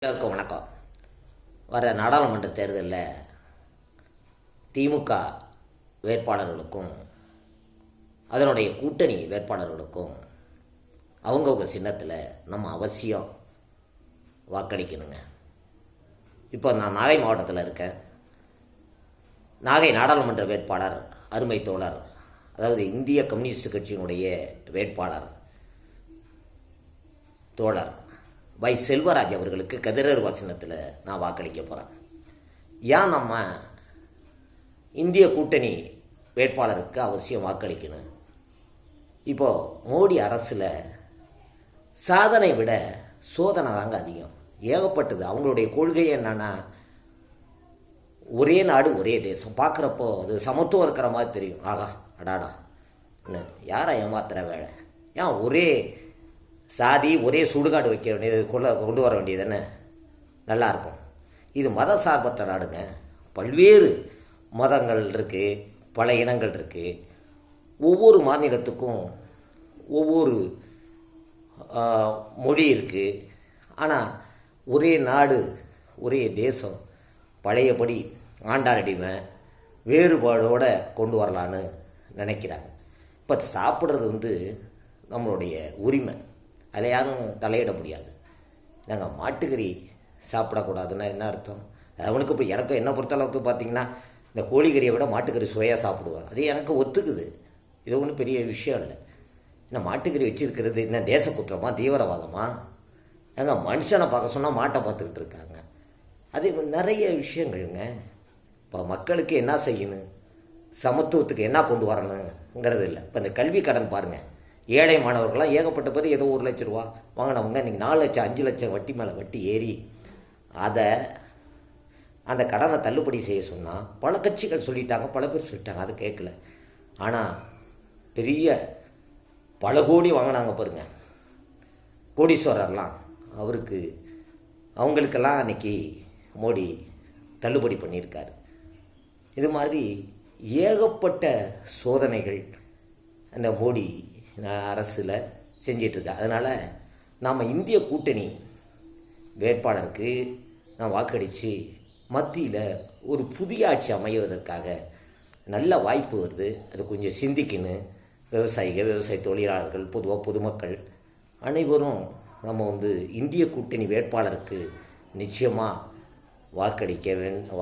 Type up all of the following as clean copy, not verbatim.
எல்லாருக்கும் வணக்கம். வர நாடாளுமன்ற தேர்தலில் திமுக வேட்பாளர்களுக்கும் அதனுடைய கூட்டணி வேட்பாளர்களுக்கும் அவங்கவுங்க சின்னத்தில் நம்ம அவசியம் வாக்களிக்கணுங்க. இப்போ நான் நாகை மாவட்டத்தில் இருக்கேன். நாகை நாடாளுமன்ற வேட்பாளர் அருமை தோழர், அதாவது இந்திய கம்யூனிஸ்ட் கட்சியினுடைய வேட்பாளர் தோழர் வை செல்வராஜ் அவர்களுக்கு கதிரர் வசனத்தில் நான் வாக்களிக்க போகிறேன். ஏன் நம்ம இந்திய கூட்டணி வேட்பாளருக்கு அவசியம் வாக்களிக்கணும்? இப்போது மோடி அரசில் சாதனை விட சோதனை தாங்க அதிகம், ஏகப்பட்டது. அவங்களுடைய கொள்கை என்னன்னா, ஒரே நாடு ஒரே தேசம். பார்க்குறப்போ அது சமத்துவம் இருக்கிற மாதிரி தெரியும். ஆகா அடாடா, யாரை ஏமாத்துற வேலை? ஏன் ஒரே சாதி ஒரே சுடுகாடு வைக்க வேண்டியது கொண்டு வர வேண்டியது தானே நல்லாயிருக்கும். இது மத சார்பற்ற நாடுங்க. பல்வேறு மதங்கள் இருக்குது, பல இனங்கள் இருக்குது. ஒவ்வொரு மாநிலத்துக்கும் ஒவ்வொரு மொழி இருக்குது. ஆனால் ஒரே நாடு ஒரே தேசம், பழையபடி ஆண்டாரடிமை வேறுபாடோடு கொண்டு வரலான்னு நினைக்கிறாங்க. இப்போ சாப்பிட்றது நம்மளுடைய உரிமை, அதில் யாரும் தலையிட முடியாது. நாங்கள் மாட்டுக்கறி சாப்பிடக்கூடாதுன்னா என்ன அர்த்தம்? அவனுக்கு இப்போ எனக்கு என்னை பொறுத்தளவுக்கு பார்த்திங்கன்னா, இந்த கோழிக்கறியை விட மாட்டுக்கறி சுவையாக சாப்பிடுவேன். அது எனக்கு ஒத்துக்குது. இது ஒன்றும் பெரிய விஷயம் இல்லை. என்ன மாட்டுக்கறி வச்சுருக்கிறது என்ன தேச குற்றமா, தீவிரவாதமா? நாங்கள் மனுஷனை பார்க்க சொன்னால் மாட்டை பார்த்துக்கிட்டு இருக்காங்க. அது நிறைய விஷயங்கள்ங்க. இப்போ மக்களுக்கு என்ன செய்யணும், சமத்துவத்துக்கு என்ன கொண்டு வரணுங்கிறது இல்லை. இப்போ இந்த கல்வி கடன் பாருங்கள், ஏழை மாணவர்கள்லாம் ஏகப்பட்ட பேர் ஏதோ 1 லட்ச ரூபா வாங்கினவங்க இன்றைக்கி 4 லட்சம் 5 லட்சம் வட்டி மேலே வட்டி ஏறி அந்த கடனை தள்ளுபடி செய்ய சொன்னால் பல கட்சிகள் சொல்லிட்டாங்க, பல பேர் சொல்லிட்டாங்க, அது கேட்கல. ஆனால் பெரிய பல கோடி வாங்கினாங்க பாருங்க கோடீஸ்வரர்லாம், அவங்களுக்கெல்லாம் அன்றைக்கி மோடி தள்ளுபடி பண்ணியிருக்காரு. இது மாதிரி ஏகப்பட்ட சோதனைகள் அந்த மோடி அரசில் செஞ்சிட்ருக்கா. அதனால் நாம் இந்திய கூட்டணி வேட்பாளருக்கு நான் வாக்களித்து மத்தியில் ஒரு புதிய ஆட்சி அமைவதற்காக நல்ல வாய்ப்பு வருது. அது கொஞ்சம் சிந்திக்கணும். விவசாய தொழிலாளர்கள், பொதுவாக பொதுமக்கள் அனைவரும் நம்ம இந்திய கூட்டணி வேட்பாளருக்கு நிச்சயமாக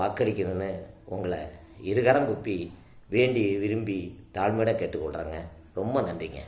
வாக்களிக்கணும்னு உங்களை இருகரம் குப்பி வேண்டி விரும்பி தாழ்மையோட கேட்டுக்கொள்கிறேங்க. ரொம்ப நன்றிங்க.